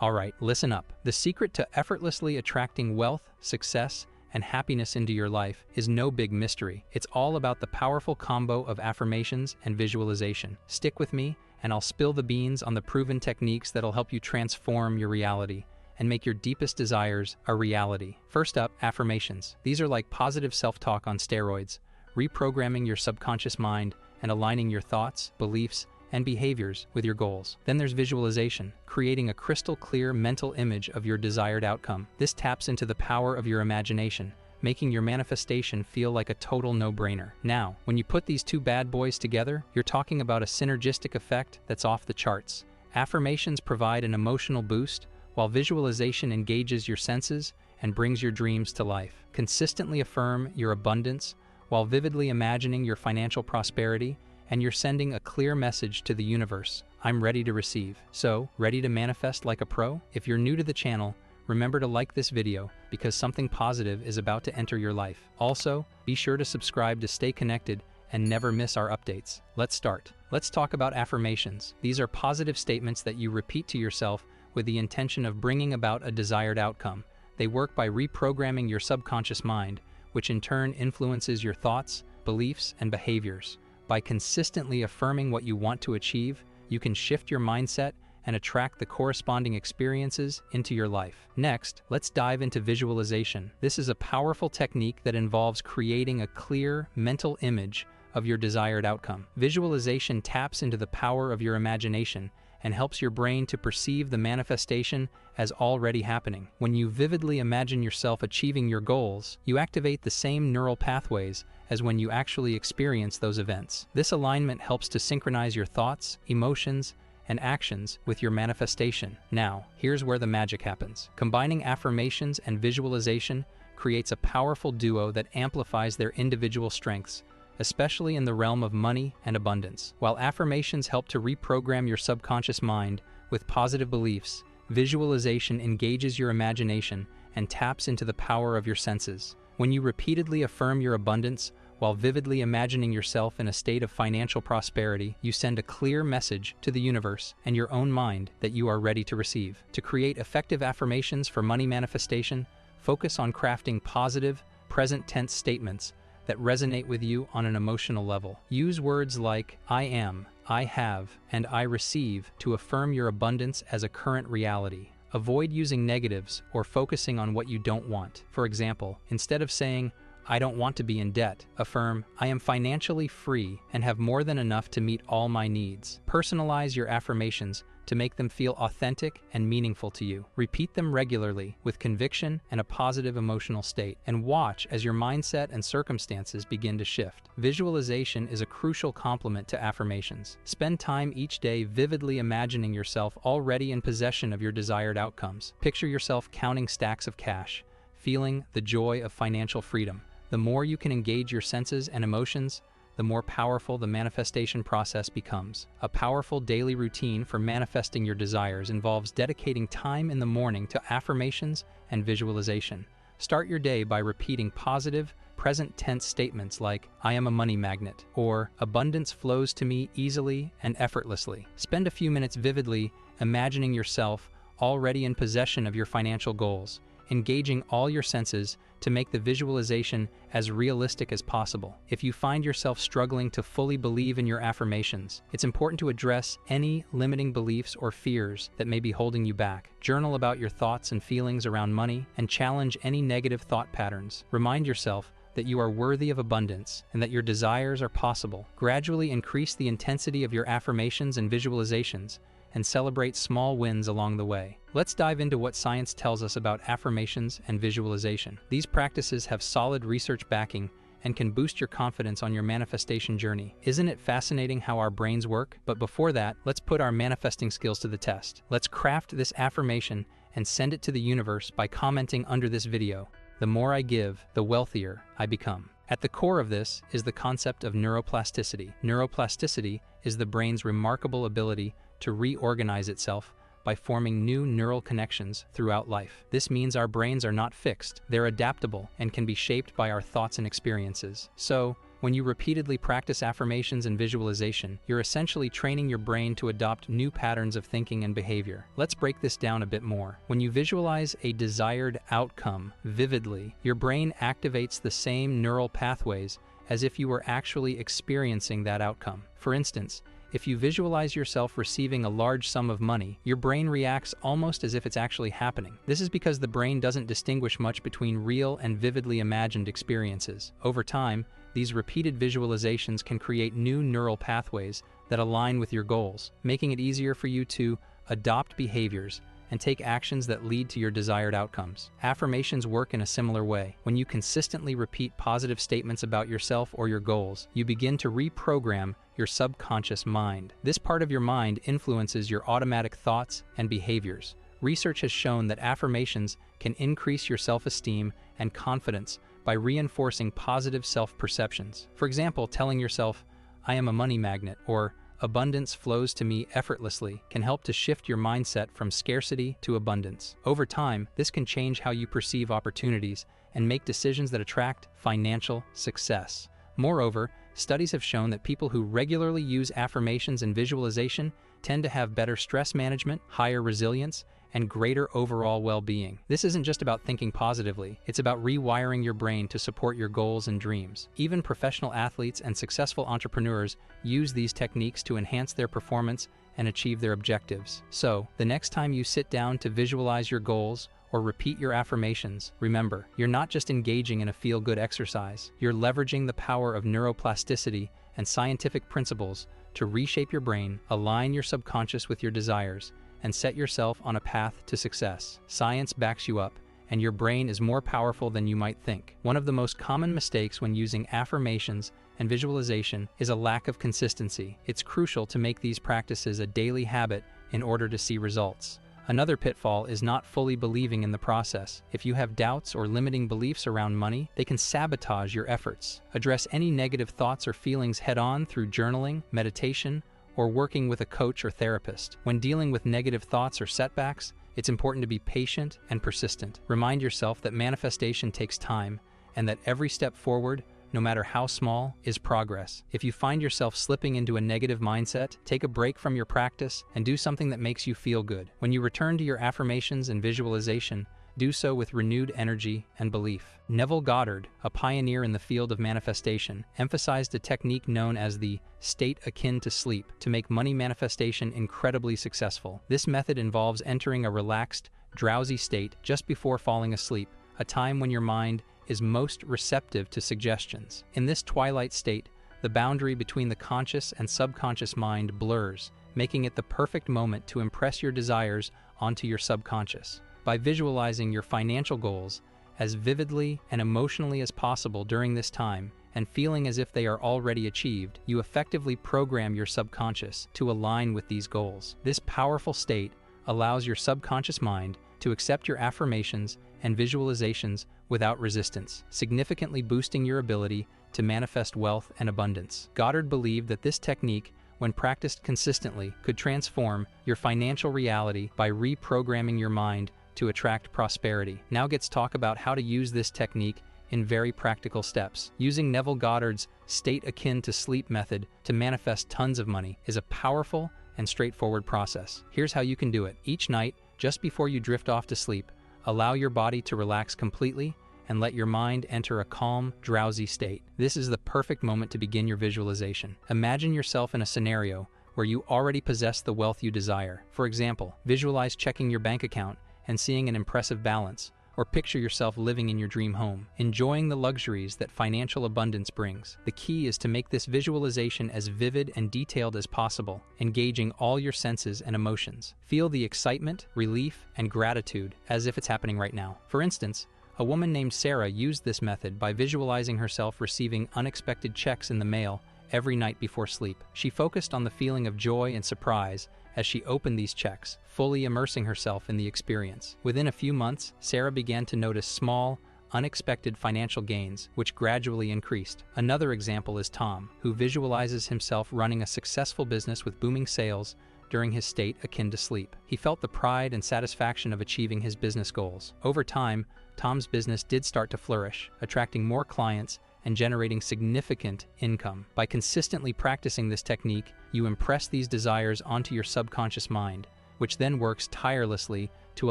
Alright, listen up. The secret to effortlessly attracting wealth, success, and happiness into your life is no big mystery. It's all about the powerful combo of affirmations and visualization. Stick with me, and I'll spill the beans on the proven techniques that'll help you transform your reality and make your deepest desires a reality. First up, affirmations. These are like positive self-talk on steroids, reprogramming your subconscious mind and aligning your thoughts, beliefs, and behaviors with your goals. Then there's visualization, creating a crystal clear mental image of your desired outcome. This taps into the power of your imagination, making your manifestation feel like a total no-brainer. Now, when you put these two bad boys together, you're talking about a synergistic effect that's off the charts. Affirmations provide an emotional boost, while visualization engages your senses and brings your dreams to life. Consistently affirm your abundance while vividly imagining your financial prosperity, and you're sending a clear message to the universe. I'm ready to receive. So, ready to manifest like a pro? If you're new to the channel, remember to like this video because something positive is about to enter your life. Also, be sure to subscribe to stay connected and never miss our updates. Let's start. Let's talk about affirmations. These are positive statements that you repeat to yourself with the intention of bringing about a desired outcome. They work by reprogramming your subconscious mind, which in turn influences your thoughts, beliefs, and behaviors. By consistently affirming what you want to achieve, you can shift your mindset and attract the corresponding experiences into your life. Next, let's dive into visualization. This is a powerful technique that involves creating a clear mental image of your desired outcome. Visualization taps into the power of your imagination and helps your brain to perceive the manifestation as already happening. When you vividly imagine yourself achieving your goals, you activate the same neural pathways as when you actually experience those events. This alignment helps to synchronize your thoughts, emotions, and actions with your manifestation. Now, here's where the magic happens. Combining affirmations and visualization creates a powerful duo that amplifies their individual strengths, especially in the realm of money and abundance. While affirmations help to reprogram your subconscious mind with positive beliefs, visualization engages your imagination and taps into the power of your senses. When you repeatedly affirm your abundance while vividly imagining yourself in a state of financial prosperity, you send a clear message to the universe and your own mind that you are ready to receive. To create effective affirmations for money manifestation, focus on crafting positive, present tense statements that resonate with you on an emotional level. Use words like I am, I have, and I receive to affirm your abundance as a current reality. Avoid using negatives or focusing on what you don't want. For example, instead of saying, I don't want to be in debt, affirm, I am financially free and have more than enough to meet all my needs. Personalize your affirmations to make them feel authentic and meaningful to you. Repeat them regularly with conviction and a positive emotional state, and watch as your mindset and circumstances begin to shift. Visualization is a crucial complement to affirmations. Spend time each day vividly imagining yourself already in possession of your desired outcomes. Picture yourself counting stacks of cash, feeling the joy of financial freedom. The more you can engage your senses and emotions, the more powerful the manifestation process becomes. A powerful daily routine for manifesting your desires involves dedicating time in the morning to affirmations and visualization. Start your day by repeating positive, present tense statements like, I am a money magnet, or abundance flows to me easily and effortlessly. Spend a few minutes vividly imagining yourself already in possession of your financial goals, engaging all your senses to make the visualization as realistic as possible. If you find yourself struggling to fully believe in your affirmations, it's important to address any limiting beliefs or fears that may be holding you back. Journal about your thoughts and feelings around money and challenge any negative thought patterns. Remind yourself that you are worthy of abundance and that your desires are possible. Gradually increase the intensity of your affirmations and visualizations and celebrate small wins along the way. Let's dive into what science tells us about affirmations and visualization. These practices have solid research backing and can boost your confidence on your manifestation journey. Isn't it fascinating how our brains work? But before that, let's put our manifesting skills to the test. Let's craft this affirmation and send it to the universe by commenting under this video. The more I give, the wealthier I become. At the core of this is the concept of neuroplasticity. Neuroplasticity is the brain's remarkable ability to reorganize itself by forming new neural connections throughout life. This means our brains are not fixed, they're adaptable and can be shaped by our thoughts and experiences. So, When you repeatedly practice affirmations and visualization, you're essentially training your brain to adopt new patterns of thinking and behavior. Let's break this down a bit more. When you visualize a desired outcome vividly, your brain activates the same neural pathways as if you were actually experiencing that outcome. For instance, if you visualize yourself receiving a large sum of money, your brain reacts almost as if it's actually happening. This is because the brain doesn't distinguish much between real and vividly imagined experiences. Over time, these repeated visualizations can create new neural pathways that align with your goals, making it easier for you to adopt behaviors and take actions that lead to your desired outcomes. Affirmations work in a similar way. When you consistently repeat positive statements about yourself or your goals, you begin to reprogram your subconscious mind. This part of your mind influences your automatic thoughts and behaviors. Research has shown that affirmations can increase your self-esteem and confidence by reinforcing positive self-perceptions. For example, telling yourself, "I am a money magnet," or "abundance flows to me effortlessly," can help to shift your mindset from scarcity to abundance. Over time, this can change how you perceive opportunities and make decisions that attract financial success. Moreover, studies have shown that people who regularly use affirmations and visualization tend to have better stress management, higher resilience, and greater overall well-being. This isn't just about thinking positively, it's about rewiring your brain to support your goals and dreams. Even professional athletes and successful entrepreneurs use these techniques to enhance their performance and achieve their objectives. So, the next time you sit down to visualize your goals or repeat your affirmations, remember, you're not just engaging in a feel-good exercise, you're leveraging the power of neuroplasticity and scientific principles to reshape your brain, align your subconscious with your desires, and set yourself on a path to success. Science backs you up, and your brain is more powerful than you might think. One of the most common mistakes when using affirmations and visualization is a lack of consistency. It's crucial to make these practices a daily habit in order to see results. Another pitfall is not fully believing in the process. If you have doubts or limiting beliefs around money, they can sabotage your efforts. Address any negative thoughts or feelings head-on through journaling, meditation, or working with a coach or therapist. When dealing with negative thoughts or setbacks, it's important to be patient and persistent. Remind yourself that manifestation takes time and that every step forward, no matter how small, is progress. If you find yourself slipping into a negative mindset, take a break from your practice and do something that makes you feel good. When you return to your affirmations and visualization, do so with renewed energy and belief. Neville Goddard, a pioneer in the field of manifestation, emphasized a technique known as the state akin to sleep to make money manifestation incredibly successful. This method involves entering a relaxed, drowsy state just before falling asleep, a time when your mind is most receptive to suggestions. In this twilight state, the boundary between the conscious and subconscious mind blurs, making it the perfect moment to impress your desires onto your subconscious. By visualizing your financial goals as vividly and emotionally as possible during this time and feeling as if they are already achieved, you effectively program your subconscious to align with these goals. This powerful state allows your subconscious mind to accept your affirmations and visualizations without resistance, significantly boosting your ability to manifest wealth and abundance. Goddard believed that this technique, when practiced consistently, could transform your financial reality by reprogramming your mind to attract prosperity. Now let's talk about how to use this technique in very practical steps. Using Neville Goddard's state akin to sleep method to manifest tons of money is a powerful and straightforward process. Here's how you can do it. Each night, just before you drift off to sleep, allow your body to relax completely and let your mind enter a calm, drowsy state. This is the perfect moment to begin your visualization. Imagine yourself in a scenario where you already possess the wealth you desire. For example, visualize checking your bank account and seeing an impressive balance, or picture yourself living in your dream home, enjoying the luxuries that financial abundance brings. The key is to make this visualization as vivid and detailed as possible, engaging all your senses and emotions. Feel the excitement, relief, and gratitude as if it's happening right now. For instance, a woman named Sarah used this method by visualizing herself receiving unexpected checks in the mail every night before sleep. She focused on the feeling of joy and surprise as she opened these checks, fully immersing herself in the experience. Within a few months, Sarah began to notice small, unexpected financial gains, which gradually increased. Another example is Tom, who visualizes himself running a successful business with booming sales during his state akin to sleep. He felt the pride and satisfaction of achieving his business goals. Over time, Tom's business did start to flourish, attracting more clients and generating significant income. By consistently practicing this technique, you impress these desires onto your subconscious mind, which then works tirelessly to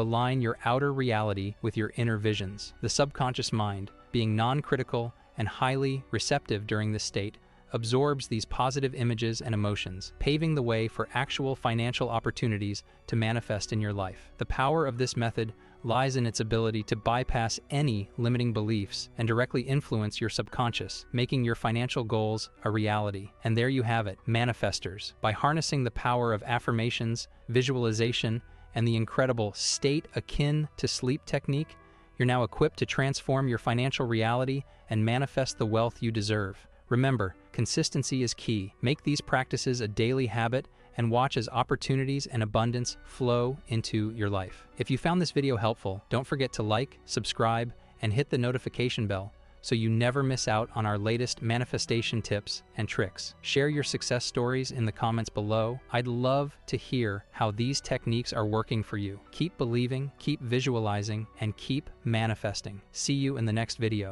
align your outer reality with your inner visions. The subconscious mind, being non-critical and highly receptive during this state, absorbs these positive images and emotions, paving the way for actual financial opportunities to manifest in your life. The power of this method lies in its ability to bypass any limiting beliefs and directly influence your subconscious, making your financial goals a reality. And there you have it, manifestors. By harnessing the power of affirmations, visualization, and the incredible state akin to sleep technique, you're now equipped to transform your financial reality and manifest the wealth you deserve. Remember, consistency is key. Make these practices a daily habit and watch as opportunities and abundance flow into your life. If you found this video helpful, don't forget to like, subscribe, and hit the notification bell so you never miss out on our latest manifestation tips and tricks. Share your success stories in the comments below. I'd love to hear how these techniques are working for you. Keep believing, keep visualizing, and keep manifesting. See you in the next video.